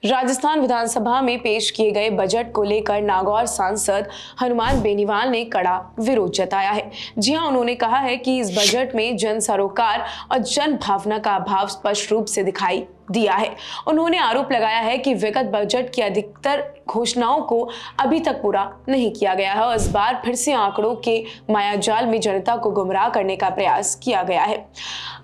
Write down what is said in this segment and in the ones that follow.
राजस्थान विधानसभा में पेश किए गए बजट को लेकर नागौर सांसद हनुमान बेनीवाल ने कड़ा विरोध जताया है। जी हां, उन्होंने कहा है कि इस बजट में जन सरोकार और जन भावना का अभाव स्पष्ट रूप से दिखाई दिया है। उन्होंने आरोप लगाया है कि विगत बजट की अधिकतर घोषणाओं को अभी तक पूरा नहीं किया गया है और इस बार फिर से आंकड़ों के मायाजाल में जनता को गुमराह करने का प्रयास किया गया है।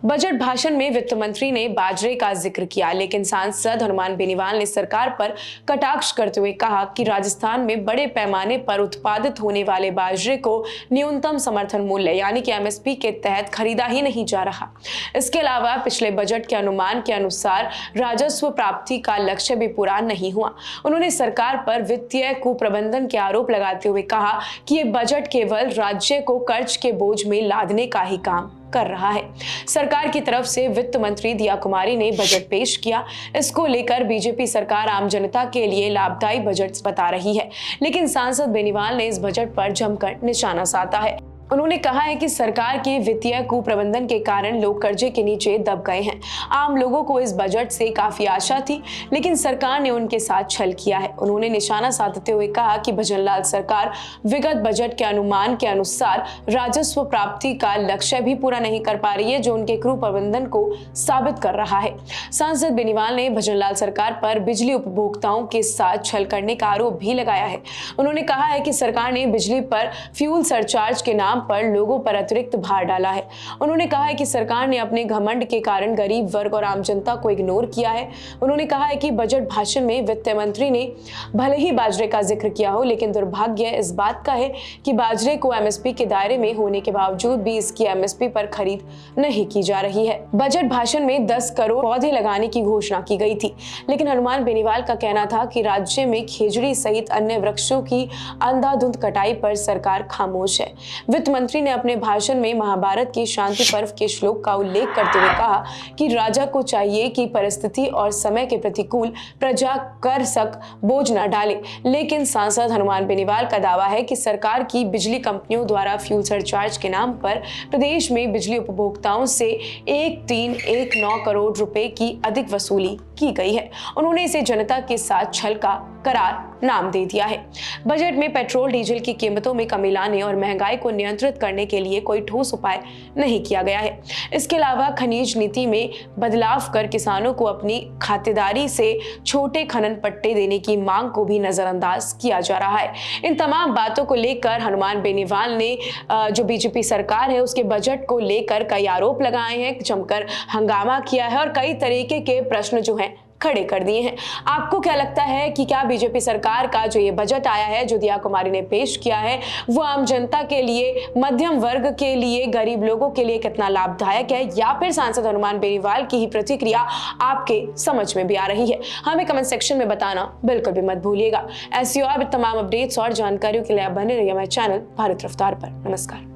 बजट भाषण में वित्त मंत्री ने बाजरे का जिक्र किया, लेकिन सांसद हनुमान बेनीवाल ने सरकार पर कटाक्ष करते हुए कहा कि राजस्थान में बड़े पैमाने पर उत्पादित होने वाले बाजरे को न्यूनतम समर्थन मूल्य यानी कि एमएसपी के तहत खरीदा ही नहीं जा रहा। इसके अलावा पिछले बजट के अनुमान के अनुसार राजस्व प्राप्ति का लक्ष्य भी पूरा नहीं हुआ। उन्होंने सरकार पर वित्तीय कुप्रबंधन के आरोप लगाते हुए कहा कि ये बजट केवल राज्य को कर्ज के बोझ में लादने का ही काम कर रहा है। सरकार की तरफ से वित्त मंत्री दिया कुमारी ने बजट पेश किया। इसको लेकर बीजेपी सरकार आम जनता के लिए लाभदायी बजट बता रही है, लेकिन सांसद बेनीवाल ने इस बजट पर जमकर निशाना साधा है। उन्होंने कहा है कि सरकार के वित्तीय कुप्रबंधन के कारण लोग कर्जे के नीचे दब गए हैं। आम लोगों को इस बजट से काफी आशा थी, लेकिन सरकार ने उनके साथ छल किया है। उन्होंने निशाना साधते हुए कहा कि भजनलाल सरकार विगत बजट के अनुमान के अनुसार राजस्व प्राप्ति का लक्ष्य भी पूरा नहीं कर पा रही है, जो उनके कुप्रबंधन को साबित कर रहा है। सांसद बेनीवाल ने भजनलाल सरकार पर बिजली उपभोक्ताओं के साथ छल करने का आरोप भी लगाया है। उन्होंने कहा है कि सरकार ने बिजली पर फ्यूल सरचार्ज के नाम पर लोगों पर अतिरिक्त भार डाला है। उन्होंने कहा है कि सरकार ने अपने घमंड के कारण गरीब वर्ग और आम जनता को इग्नोर किया है। उन्होंने कहा है कि बजट भाषण में वित्त मंत्री ने भले ही बाजरे का जिक्र किया हो, लेकिन दुर्भाग्य इस बात का है कि बाजरे को एमएसपी के दायरे में होने के बावजूद भी इसकी एमएसपी पर खरीद नहीं की जा रही है। बजट भाषण में 10 करोड़ पौधे लगाने की घोषणा की गई थी, लेकिन हनुमान बेनीवाल का कहना था कि राज्य में खेजड़ी सहित अन्य वृक्षों की अंधाधुंध कटाई पर सरकार खामोश है। वित्त मंत्री ने अपने भाषण में महाभारत के शांति पर्व के श्लोक का उल्लेख करते हुए कहा कि राजा को चाहिए कि परिस्थिति और समय के प्रतिकूल प्रजा कर सक बोझ न डाले, लेकिन सांसद हनुमान बेनीवाल का दावा है कि सरकार की बिजली कंपनियों द्वारा फ्यूल सरचार्ज के नाम पर प्रदेश में बिजली उपभोक्ताओं से 1319 करोड़ रुपए की अधिक वसूली की गई है। उन्होंने इसे जनता के साथ छल का करार नाम दे दिया है। बजट में पेट्रोल डीजल की कीमतों में कमी लाने और महंगाई को नियंत्रित करने के लिए कोई ठोस उपाय नहीं किया गया है। इसके अलावा खनिज नीति में बदलाव कर किसानों को अपनी खातेदारी से छोटे खनन पट्टे देने की मांग को भी नजरअंदाज किया जा रहा है। इन तमाम बातों को लेकर हनुमान बेनीवाल ने जो बीजेपी सरकार है उसके बजट को लेकर कई आरोप लगाए हैं, जमकर हंगामा किया है और कई तरीके के प्रश्न जो हैं खड़े कर दिए हैं। आपको क्या लगता है कि क्या बीजेपी सरकार का जो ये बजट आया है, जो दिया कुमारी ने पेश किया है, वो आम जनता के लिए, मध्यम वर्ग के लिए, गरीब लोगों के लिए कितना लाभदायक है, या फिर सांसद हनुमान बेनीवाल की ही प्रतिक्रिया आपके समझ में भी आ रही है? हमें कमेंट सेक्शन में बताना बिल्कुल भी मत भूलिएगा। ऐसी और भी तमाम अपडेट्स और जानकारियों के लिए आप बने रहिए हमारे चैनल भारत रफ्तार पर। नमस्कार।